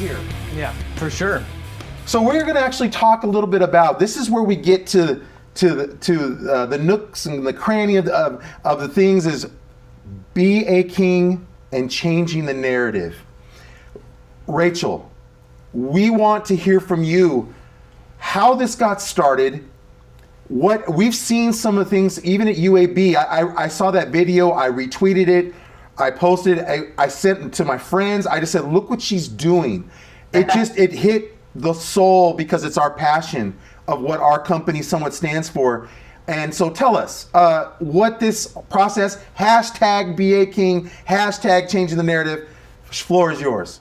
here. Yeah, for sure. So we're going to actually talk a little bit about, this is where we get to the nooks and the cranny of the things, is be a king and changing the narrative. Rachel, we want to hear from you how this got started. What we've seen, some of the things, even at UAB, I saw that video, I retweeted it, I posted it, I sent it to my friends. I just said, look what she's doing. It hit the soul because it's our passion of what our company somewhat stands for. And so tell us what this process, hashtag be a king, hashtag changing the narrative, floor is yours.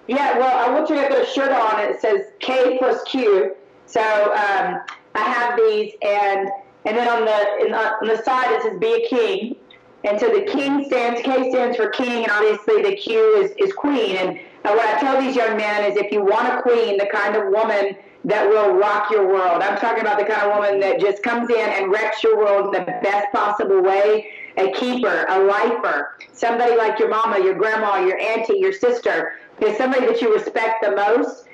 Yeah, well, I want you to have a shirt on. It says K plus Q. So I have these, and then on the side it says be a king. And so the king K stands for king, and obviously the Q is queen. And what I tell these young men is, if you want a queen, the kind of woman that will rock your world. I'm talking about the kind of woman that just comes in and wrecks your world in the best possible way. A keeper, a lifer, somebody like your mama, your grandma, your auntie, your sister, is somebody that you respect the most.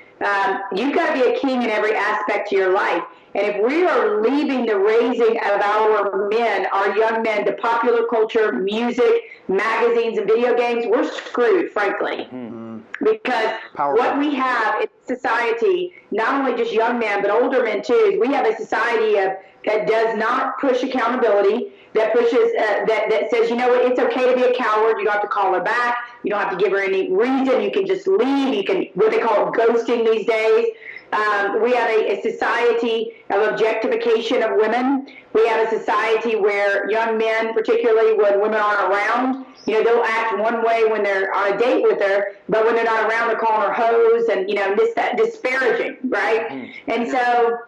You've got to be a king in every aspect of your life. And if we are leaving the raising of our men, our young men, to popular culture, music, magazines, and video games, we're screwed, frankly. Mm-hmm. Because what we have in society, not only just young men, but older men too, is we have a society that does not push accountability, that pushes, that says, you know what, it's okay to be a coward. You don't have to call her back. You don't have to give her any reason. You can just leave. You can, what they call ghosting these days. We have a society of objectification of women. We have a society where young men, particularly when women aren't around, you know, they'll act one way when they're on a date with her, but when they're not around, they're calling her hoes and, you know, disparaging, right? Mm-hmm. And so,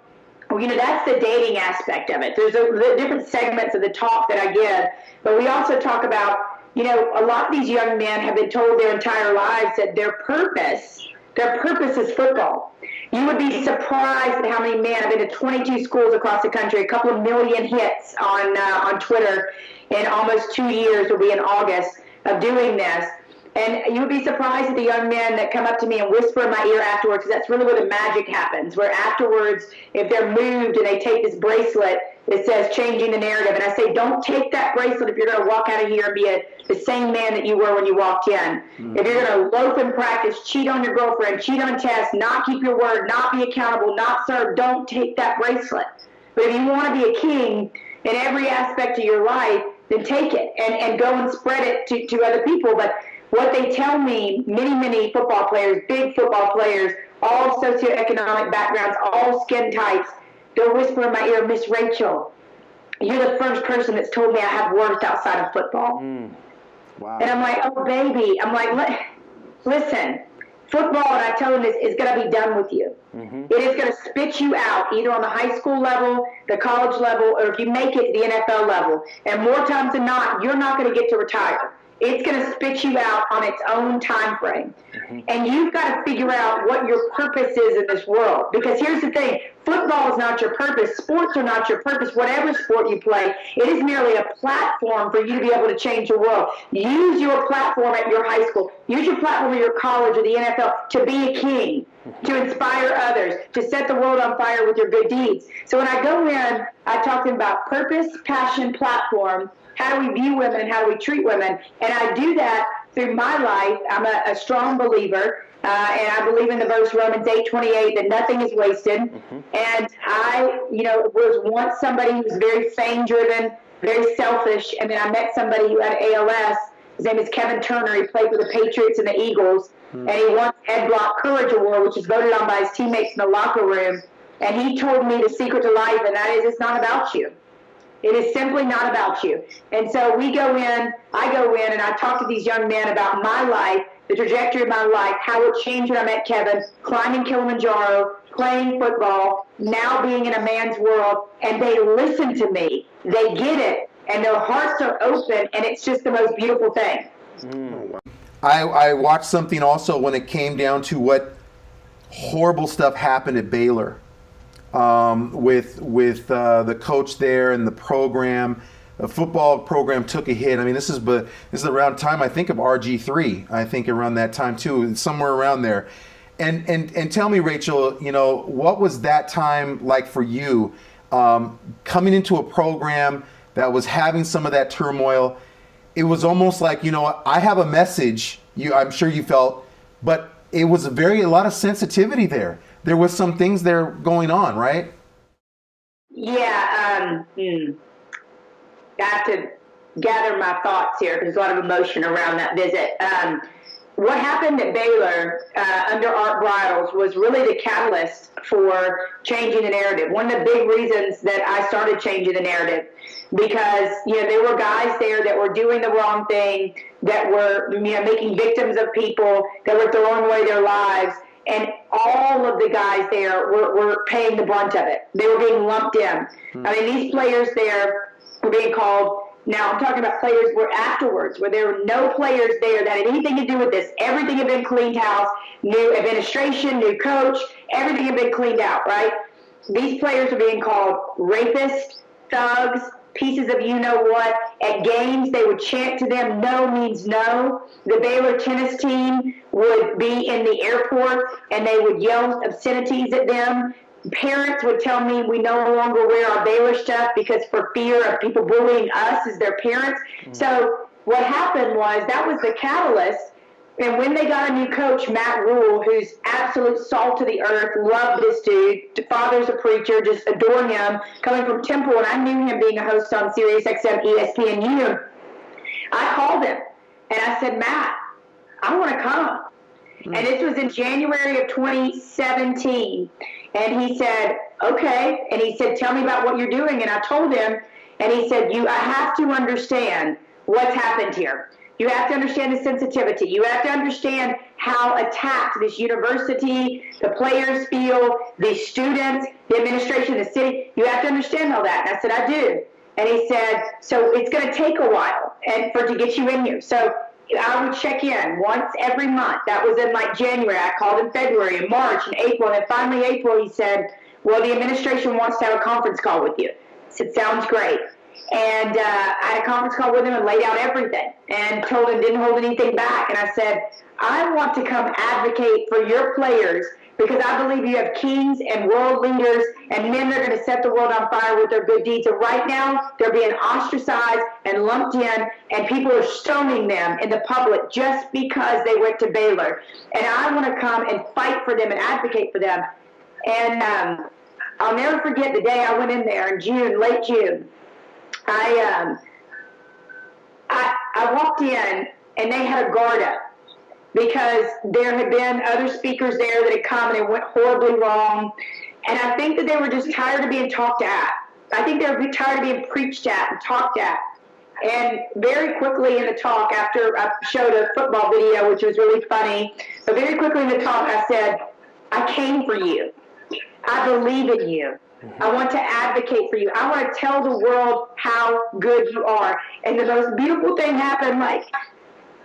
you know, that's the dating aspect of it. There's different segments of the talk that I give, but we also talk about, you know, a lot of these young men have been told their entire lives that their purpose is football. You would be surprised at how many men. I've been to 22 schools across the country, a couple of million hits on Twitter in almost 2 years, will be in August, of doing this. And you would be surprised at the young men that come up to me and whisper in my ear afterwards, because that's really where the magic happens, where afterwards, if they're moved and they take this bracelet that says changing the narrative, and I say, don't take that bracelet if you're going to walk out of here and be the same man that you were when you walked in. Mm-hmm. If you're going to loaf in practice, cheat on your girlfriend, cheat on tests, not keep your word, not be accountable, not serve, don't take that bracelet. But if you want to be a king in every aspect of your life, then take it and go and spread it to other people. But what they tell me, many football players, big football players, all socioeconomic backgrounds, all skin types, they'll whisper in my ear, Miss Rachel, you're the first person that's told me I have worth outside of football. Wow. And I'm like, oh, baby. I'm like, listen, football, and I tell them this, is going to be done with you. Mm-hmm. It is going to spit you out, either on the high school level, the college level, or if you make it to the NFL level. And more times than not, you're not going to get to retire. It's going to spit you out on its own time frame. Mm-hmm. And you've got to figure out what your purpose is in this world. Because here's the thing, football is not your purpose. Sports are not your purpose. Whatever sport you play, it is merely a platform for you to be able to change the world. Use your platform at your high school. Use your platform at your college or the NFL to be a king, to inspire others, to set the world on fire with your good deeds. So when I go in, I talk to them about purpose, passion, platform. How do we view women and how do we treat women? And I do that through my life. I'm a strong believer, and I believe in the verse Romans 8:28 that nothing is wasted. Mm-hmm. And I, was once somebody who was very fame-driven, very selfish, and then I met somebody who had ALS. His name is Kevin Turner. He played for the Patriots and the Eagles, and he won the Ed Block Courage Award, which is voted on by his teammates in the locker room. And he told me the secret to life, and that is, it's not about you. It is simply not about you. And so I go in, and I talk to these young men about my life, the trajectory of my life, how it changed when I met Kevin, climbing Kilimanjaro, playing football, now being in a man's world, and they listen to me. They get it, and their hearts are open, and it's just the most beautiful thing. I watched something also when it came down to what horrible stuff happened at Baylor. With the coach there and the program, football program took a hit. I mean, this is around time, I think, of RG3. I think around that time too, somewhere around there. And tell me, Rachel, you know, what was that time like for you, coming into a program that was having some of that turmoil? It was almost like, you know, I have a message. I'm sure you felt, but it was a lot of sensitivity there. There was some things there going on, right? Yeah. I have to gather my thoughts here because there's a lot of emotion around that visit. What happened at Baylor under Art Briles was really the catalyst for changing the narrative. One of the big reasons that I started changing the narrative, because, you know, there were guys there that were doing the wrong thing, that were, you know, making victims of people, that were throwing away their lives, and all of the guys there were paying the brunt of it. They were being lumped in. I mean, these players there were being called. Now, I'm talking about players where afterwards, where there were no players there that had anything to do with this. Everything had been cleaned house, new administration, new coach, everything had been cleaned out, right? These players are being called rapists, thugs, pieces of you-know-what. At games, they would chant to them, no means no. The Baylor tennis team would be in the airport, and they would yell obscenities at them. Parents would tell me we no longer wear our Baylor stuff because for fear of people bullying us as their parents. So what happened was that was the catalyst. And when they got a new coach, Matt Rule, who's absolute salt of the earth, loved this dude, father's a preacher, just adore him, coming from Temple, and I knew him being a host on SiriusXM ESPNU. I called him, and I said, Matt, I want to come. And this was in January of 2017. And he said, okay. And he said, tell me about what you're doing. And I told him, and he said, I have to understand what's happened here. You have to understand the sensitivity. You have to understand how attacked this university, the players feel, the students, the administration, the city. You have to understand all that. And I said, I do. And he said, so it's going to take a while to get you in here. So I would check in once every month. That was in like January. I called in February and March and April. And then finally April, he said, well, the administration wants to have a conference call with you. I said, sounds great. And I had a conference call with him and laid out everything and told him, didn't hold anything back. And I said, I want to come advocate for your players because I believe you have kings and world leaders and men that are going to set the world on fire with their good deeds. And right now, they're being ostracized and lumped in, and people are stoning them in the public just because they went to Baylor. And I want to come and fight for them and advocate for them. And I'll never forget the day I went in there in June, late June. I walked in, and they had a guard up, because there had been other speakers there that had come and it went horribly wrong. And I think that they were just tired of being talked at. I think they were tired of being preached at and talked at. And very quickly in the talk, after I showed a football video, which was really funny, but very quickly in the talk, I said, I came for you. I believe in you. I want to advocate for you. I want to tell the world how good you are. And the most beautiful thing happened, like,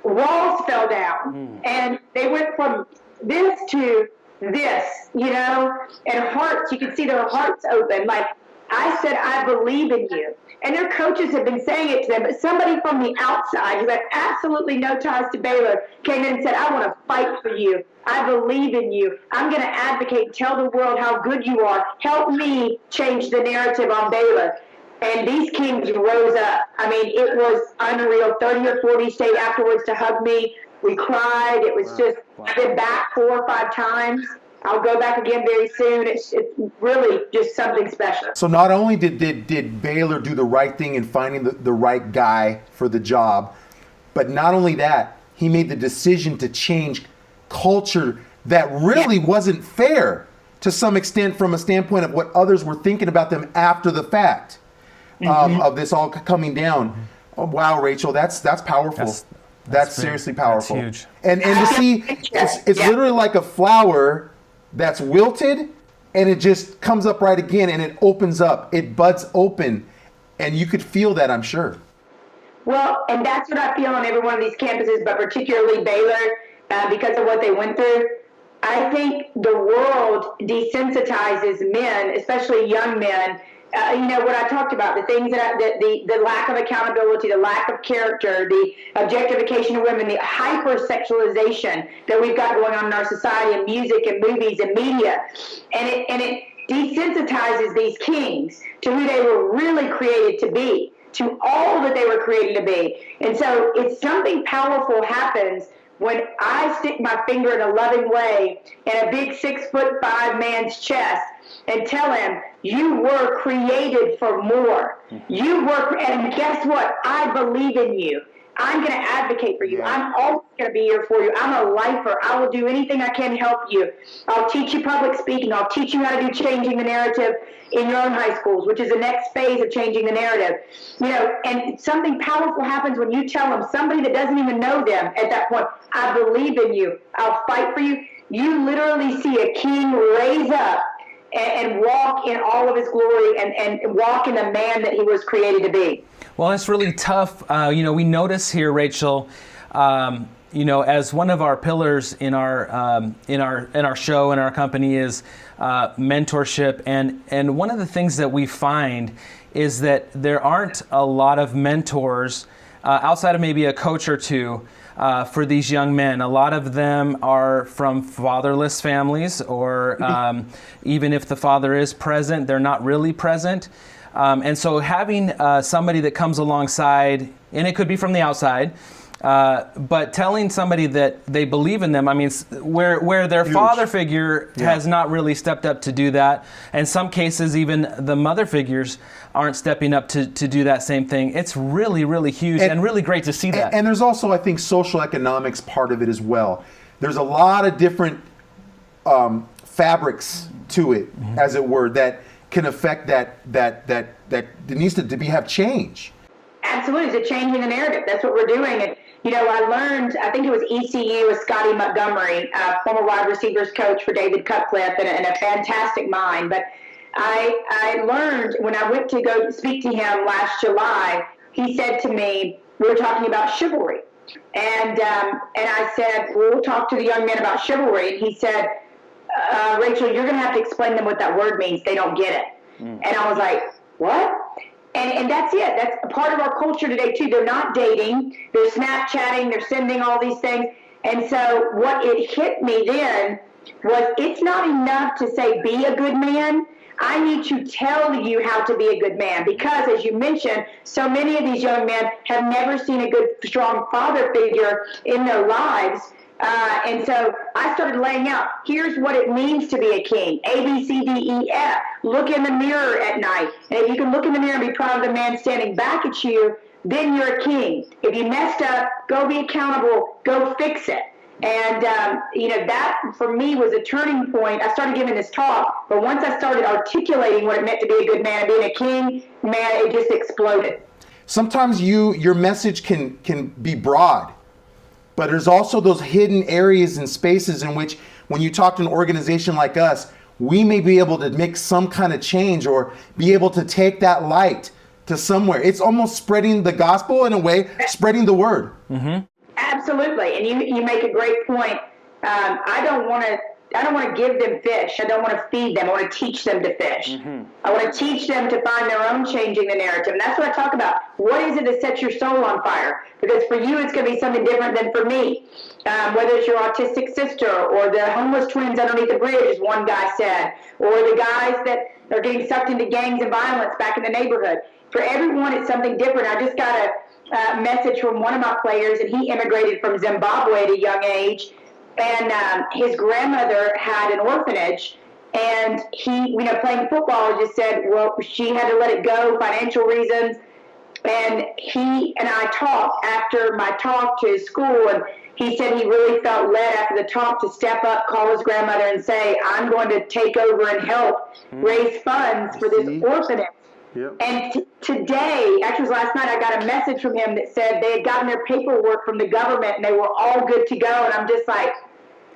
walls fell down, and they went from this to this, you know, and hearts, you could see their hearts open. Like, I said, I believe in you. And their coaches have been saying it to them, but somebody from the outside who had absolutely no ties to Baylor came in and said, I want to fight for you. I believe in you. I'm going to advocate and tell the world how good you are. Help me change the narrative on Baylor. And these kings rose up. I mean, it was unreal. 30 or 40 stayed afterwards to hug me. We cried. It was just, I've been back 4 or 5 times. I'll go back again very soon. It's really just something special. So not only did Baylor do the right thing in finding the right guy for the job, but not only that, he made the decision to change culture that really wasn't fair to some extent from a standpoint of what others were thinking about them after the fact. Of this all coming down. Oh, wow, Rachel, that's powerful. That's seriously powerful. That's huge. And to see, it's literally like a flower that's wilted, and it just comes up right again, and it opens up. It buds open, and you could feel that, I'm sure. Well, and that's what I feel on every one of these campuses, but particularly Baylor, because of what they went through. I think the world desensitizes men, especially young men, what I talked about, the things the lack of accountability, the lack of character, the objectification of women, the hypersexualization that we've got going on in our society in music and movies and media. And it desensitizes these kings to who they were really created to be, to all that they were created to be. And so it's something powerful happens when I stick my finger in a loving way in a big 6'5" man's chest and tell him, you were created for more. You were, and guess what? I believe in you. I'm going to advocate for you. Yeah. I'm always going to be here for you. I'm a lifer. I will do anything I can to help you. I'll teach you public speaking. I'll teach you how to do changing the narrative in your own high schools, which is the next phase of changing the narrative. And something powerful happens when you tell them, somebody that doesn't even know them at that point, I believe in you. I'll fight for you. You literally see a king raise up and walk in all of his glory and walk in the man that he was created to be. Well, it's really tough. We notice here, Rachel, as one of our pillars in our show and our company is mentorship, and one of the things that we find is that there aren't a lot of mentors outside of maybe a coach or two for these young men. A lot of them are from fatherless families, or even if the father is present, they're not really present. And so having somebody that comes alongside, and it could be from the outside, but telling somebody that they believe in them, I mean, where their father figure has not really stepped up to do that. In some cases, even the mother figures aren't stepping up to do that same thing. It's really, really huge and really great to see that. And there's also, I think, social economics part of it as well. There's a lot of different fabrics to it, as it were, that can affect that needs to have change. Absolutely, it's a change in the narrative. That's what we're doing. And I learned, I think it was ECU with Scotty Montgomery, former wide receivers coach for David Cutcliffe, and a fantastic mind. But I learned when I went to go speak to him last July, he said to me, we were talking about chivalry. And I said, we'll talk to the young men about chivalry. And he said, Rachel, you're going to have to explain them what that word means. They don't get it. And I was like, what? And that's it. That's a part of our culture today, too. They're not dating. They're Snapchatting. They're sending all these things. And so what it hit me then was it's not enough to say, be a good man. I need to tell you how to be a good man, because, as you mentioned, so many of these young men have never seen a good, strong father figure in their lives. And so I started laying out, here's what it means to be a king. A, B, C, D, E, F. Look in the mirror at night. And if you can look in the mirror and be proud of the man standing back at you, then you're a king. If you messed up, go be accountable. Go fix it. And, that for me was a turning point. I started giving this talk, but once I started articulating what it meant to be a good man and being a king, man, it just exploded. Sometimes your message can be broad, but there's also those hidden areas and spaces in which, when you talk to an organization like us, we may be able to make some kind of change or be able to take that light to somewhere. It's almost spreading the gospel in a way, spreading the word. Mm-hmm. Absolutely, and you make a great point. I don't want to give them fish. I don't want to feed them. I want to teach them to fish. Mm-hmm. I want to teach them to find their own changing the narrative. And that's what I talk about. What is it that sets your soul on fire? Because for you, it's going to be something different than for me. Whether it's your autistic sister or the homeless twins underneath the bridge, as one guy said, or the guys that are getting sucked into gangs and violence back in the neighborhood. For everyone, it's something different. I just got a message from one of my players, and he immigrated from Zimbabwe at a young age. And his grandmother had an orphanage, and he, playing football, just said, well, she had to let it go, financial reasons. And he and I talked after my talk to his school, and he said he really felt led after the talk to step up, call his grandmother, and say, I'm going to take over and help raise funds for this orphanage. Yep. And today, actually it was last night, I got a message from him that said they had gotten their paperwork from the government and they were all good to go. And I'm just like,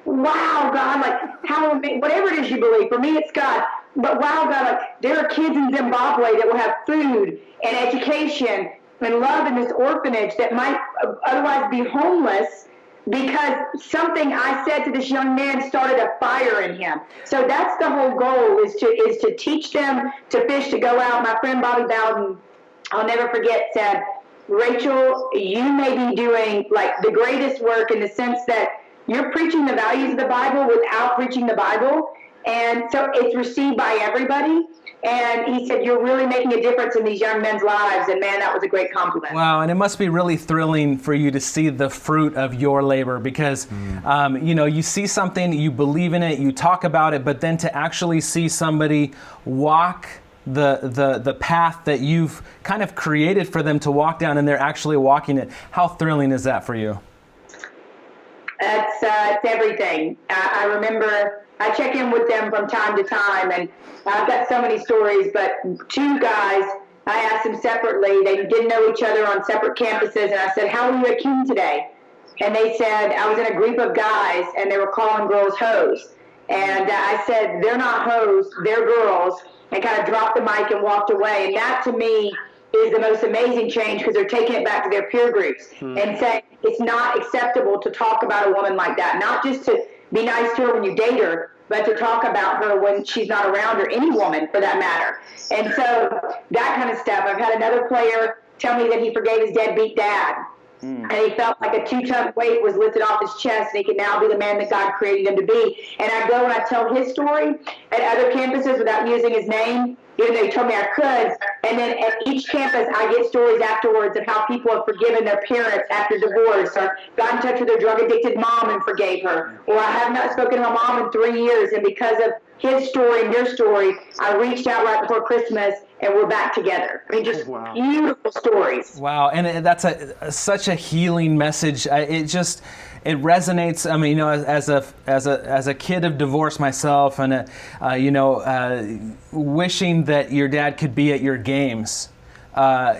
wow, God, like how, whatever it is you believe, for me it's God. But wow, God, like there are kids in Zimbabwe that will have food and education and love in this orphanage that might otherwise be homeless because something I said to this young man started a fire in him. So that's the whole goal, is to teach them to fish, to go out. My friend Bobby Bowden, I'll never forget, said, Rachel, you may be doing like the greatest work in the sense that you're preaching the values of the Bible without preaching the Bible. And so it's received by everybody. And he said, you're really making a difference in these young men's lives. And man, that was a great compliment. Wow, and it must be really thrilling for you to see the fruit of your labor, because, you see something, you believe in it, you talk about it, but then to actually see somebody walk the path that you've kind of created for them to walk down, and they're actually walking it. How thrilling is that for you? It's everything. I remember I check in with them from time to time, and I've got so many stories, but two guys, I asked them separately. They didn't know each other on separate campuses, and I said, how are you at King today? And they said, I was in a group of guys, and they were calling girls hoes. And I said, they're not hoes, they're girls, and kind of dropped the mic and walked away. And that, to me, is the most amazing change, because they're taking it back to their peer groups and saying it's not acceptable to talk about a woman like that, not just to be nice to her when you date her, but to talk about her when she's not around, or any woman for that matter. And so that kind of stuff. I've had another player tell me that he forgave his deadbeat dad. And he felt like a 2-ton weight was lifted off his chest, and he could now be the man that God created him to be. And I go and I tell his story at other campuses without using his name, even though he told me I could. And then at each campus, I get stories afterwards of how people have forgiven their parents after divorce, or got in touch with their drug-addicted mom and forgave her. Or I have not spoken to my mom in 3 years, and because of his story and your story, I reached out right before Christmas, and we're back together. I mean, just beautiful stories. Wow, and that's such a healing message. It resonates. I mean, as a kid of divorce myself, and wishing that your dad could be at your games. Yeah,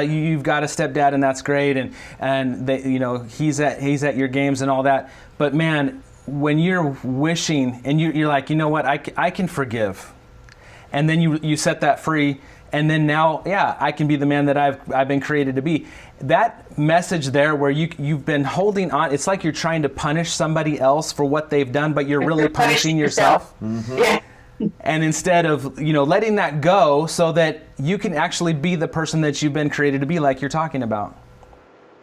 you've got a stepdad, and that's great, and they, he's at your games and all that. But man, when you're wishing and you're like, you know what, I can forgive, and then you set that free, and then now, yeah, I can be the man that I've been created to be. That message there, where you've been holding on, it's like you're trying to punish somebody else for what they've done, but you're really punishing yourself. Mm-hmm. Yeah. And instead of letting that go, so that you can actually be the person that you've been created to be, like you're talking about.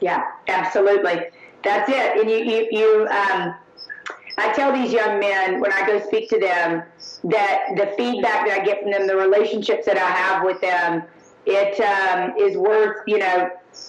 Yeah, absolutely. That's it. And you I tell these young men when I go speak to them that the feedback that I get from them, the relationships that I have with them, it is worth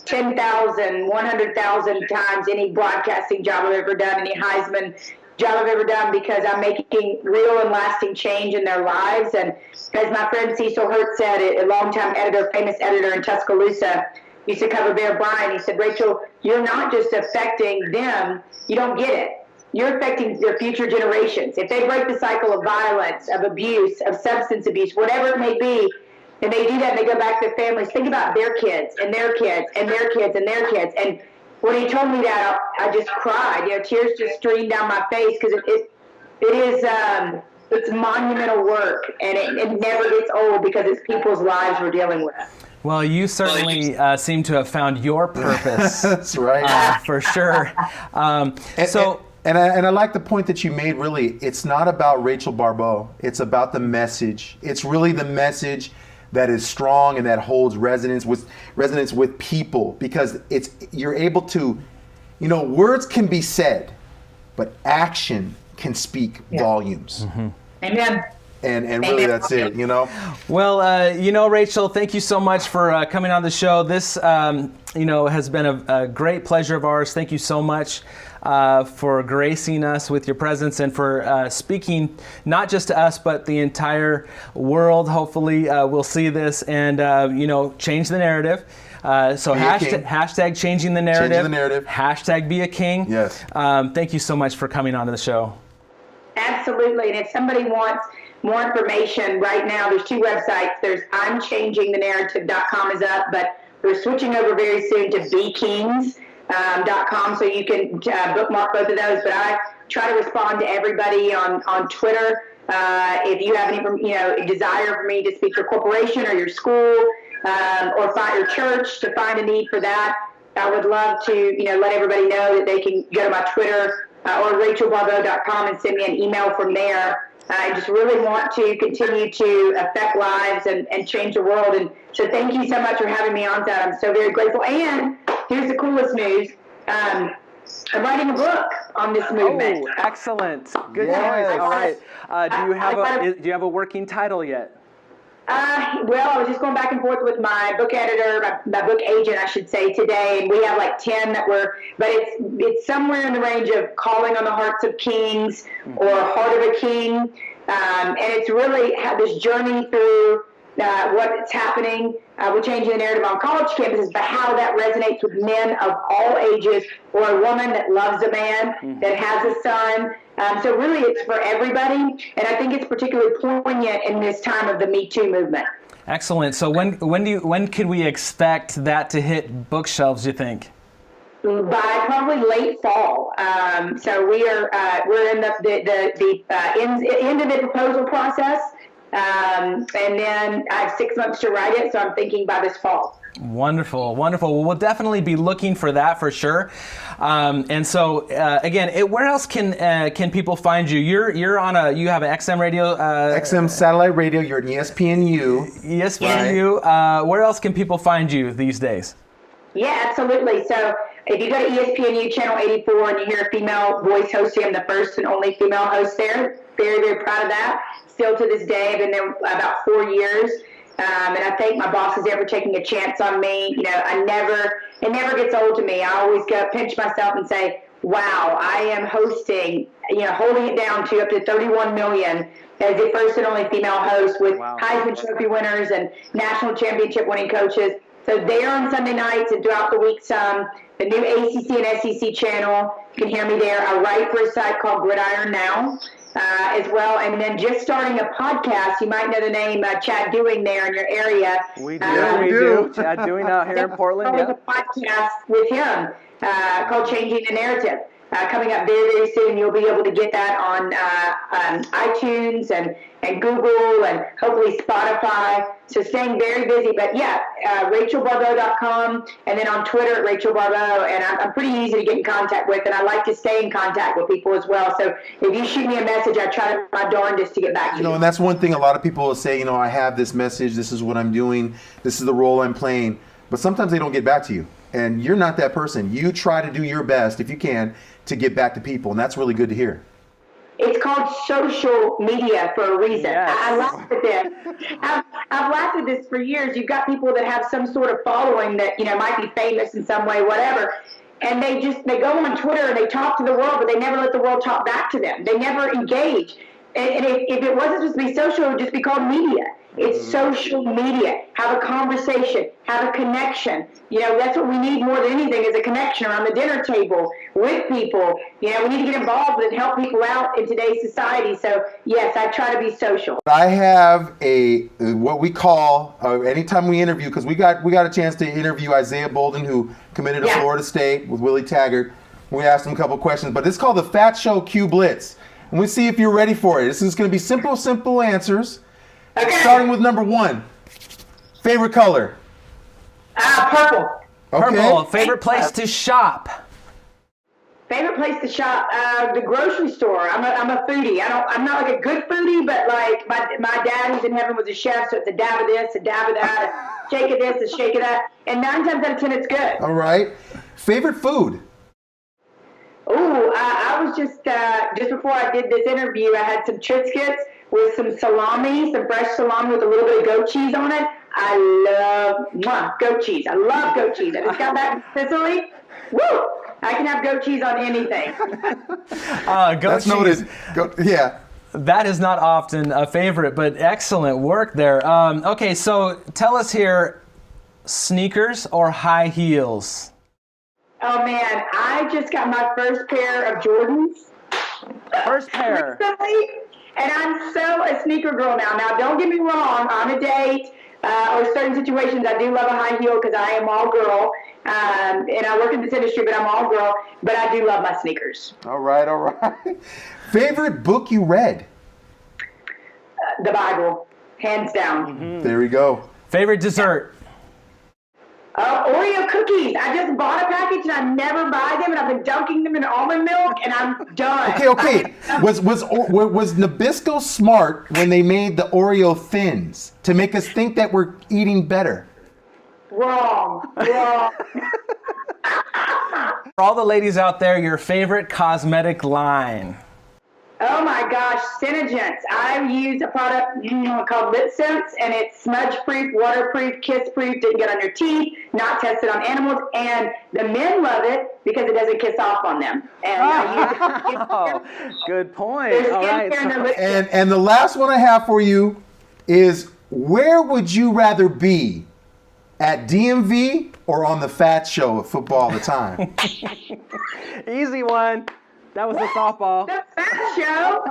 10,000, 100,000 times any broadcasting job I've ever done, any Heisman job I've ever done, because I'm making real and lasting change in their lives. And as my friend Cecil Hurt said, a longtime editor, famous editor in Tuscaloosa, used to cover Bear Bryant. He said, Rachel, you're not just affecting them. You don't get it. You're affecting their future generations. If they break the cycle of violence, of abuse, of substance abuse, whatever it may be, and they do that and they go back to their families, think about their kids and their kids and their kids and their kids. And when he told me that, I just cried. Tears just streamed down my face, because it's monumental work, and it never gets old, because it's people's lives we're dealing with. Well, you certainly seem to have found your purpose. That's right. For sure. And I like the point that you made, really. It's not about Rachel Baribeau. It's about the message. It's really the message that is strong and that holds resonance with people, because you're able to, words can be said, but action can speak volumes. Mm-hmm. Amen. And really, that's it, Well, Rachel, thank you so much for coming on the show. This, has been a great pleasure of ours. Thank you so much for gracing us with your presence, and for speaking not just to us, but the entire world. Hopefully, we'll see this and, change the narrative. So hashtag changing the narrative. Changing the narrative. Hashtag be a king. Yes. Thank you so much for coming on to the show. Absolutely. And if somebody wants more information, right now there's 2 websites. There's I'mChangingTheNarrative.com is up, but we're switching over very soon to BeKings.com, so you can bookmark both of those. But I try to respond to everybody on Twitter. If you have any desire for me to speak to your corporation or your school, or find your church to find a need for that, I would love to, let everybody know that they can go to my Twitter or rachelbaribeau.com and send me an email from there. I just really want to continue to affect lives and change the world. And so thank you so much for having me on that. I'm so very grateful. And here's the coolest news. I'm writing a book on this movement. Oh, excellent. Good Yes. news. All right. Do you have a working title yet? Well, I was just going back and forth with my book editor, my book agent, I should say, today, and we have like 10 that were, but it's somewhere in the range of Calling on the Hearts of Kings or Heart of a King, and it's really had this journey through what's happening with changing the narrative on college campuses, but how that resonates with men of all ages, or a woman that loves a man, that has a son. So really it's for everybody, and I think it's particularly poignant in this time of the Me Too movement. Excellent. So when can we expect that to hit bookshelves, you think? By probably late fall. So we're in the end of the proposal process. And then I have 6 months to write it, so I'm thinking by this fall. Wonderful, wonderful. Well, we'll definitely be looking for that for sure. And so, again, where else can people find you? You have an XM radio, XM satellite radio. You're at ESPNU. ESPNU. Right. Where else can people find you these days? Yeah, absolutely. So if you go to ESPNU channel 84 and you hear a female voice hosting, I'm the first and only female host there. Very, very proud of that. Still to this day, I've been there about 4 years. And I thank my bosses there for taking a chance on me. It never gets old to me. I always pinch myself and say, wow, I am hosting, holding it down to up to 31 million as the first and only female host with Heisman Trophy winners and national championship winning coaches. So there on Sunday nights and throughout the week some. The new ACC and SEC channel, you can hear me there. I write for a site called Gridiron Now. As well, and then just starting a podcast. You might know the name Chad Doing there in your area. We do. Chad Doing out here in Portland. Yeah. A podcast with him called Changing the Narrative. Coming up very, very soon. You'll be able to get that on iTunes and Google and hopefully Spotify. So staying very busy. But yeah, rachelbaribeau.com, and then on Twitter at Rachel Baribeau. And I'm pretty easy to get in contact with, and I like to stay in contact with people as well. So if you shoot me a message, I try to my darndest to get back to you. And that's one thing a lot of people will say, I have this message, this is what I'm doing, this is the role I'm playing. But sometimes they don't get back to you. And you're not that person. You try to do your best, if you can, to get back to people. And that's really good to hear. It's called social media for a reason. Yes. I laugh at this. I've laughed at this for years. You've got people that have some sort of following that, might be famous in some way, whatever. And they go on Twitter and they talk to the world, but they never let the world talk back to them. They never engage. And if it wasn't just to be social, it would just be called media. It's social media. Have a conversation. Have a connection. That's what we need more than anything is a connection around the dinner table with people. We need to get involved and help people out in today's society. So, yes, I try to be social. I have what we call, anytime we interview, because we got a chance to interview Isaiah Bolden, who committed to Florida State with Willie Taggart. We asked him a couple questions, but this is called the FATT Show Q Blitz. And we see if you're ready for it. This is going to be simple answers. Okay. Starting with number 1. Favorite color? Purple. Okay. Purple. Favorite place to shop? Favorite place to shop? The grocery store. I'm a foodie. I'm not like a good foodie, but like my dad who's in heaven was a chef, so it's a dab of this, a dab of that, a shake of this, a shake of that, and 9 times out of 10 it's good. All right. Favorite food? Ooh, I was just before I did this interview, I had some Triscuits with some salami, some fresh salami with a little bit of goat cheese on it. I love goat cheese. I love goat cheese. I just got back from Sicily. Woo! I can have goat cheese on anything. Goat That's cheese. Noted. Yeah. That is not often a favorite, but excellent work there. Okay, so tell us here, sneakers or high heels? Oh man, I just got my first pair of Jordans. First pair. Recently, and I'm so a sneaker girl now. Now, don't get me wrong. On a date or certain situations, I do love a high heel because I am all girl. And I work in this industry, but I'm all girl. But I do love my sneakers. All right. Favorite book you read? The Bible, hands down. There we go. Favorite dessert? Oreo cookies. cookies. I just bought a package and I never buy them, and I've been dunking them in almond milk, and I'm done. Okay. Was Nabisco smart when they made the Oreo thins to make us think that we're eating better? Wrong. For all the ladies out there, your favorite cosmetic line. Oh my gosh, Synergence. I use a product called Lip Sense, and it's smudge-proof, waterproof, kiss-proof, didn't get on your teeth, not tested on animals, and the men love it because it doesn't kiss off on them. And I use it. Good point. There's All right. skincare in their lip sense. And the last one I have for you is, where would you rather be, at DMV or on the FATT Show at Football All the Time? Easy one. That was the softball. The FATT Show.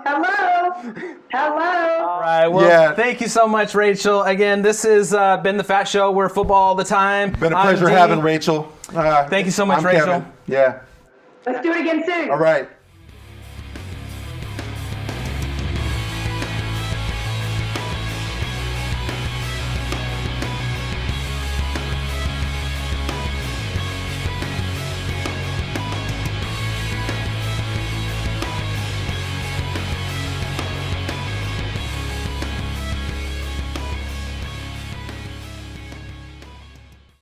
Hello. All right. Well, thank you so much, Rachel. Again, this has been the FATT Show. We're Football All the Time. Been a pleasure having Rachel. Thank you so much, I'm Rachel. Kevin. Yeah. Let's do it again soon. All right.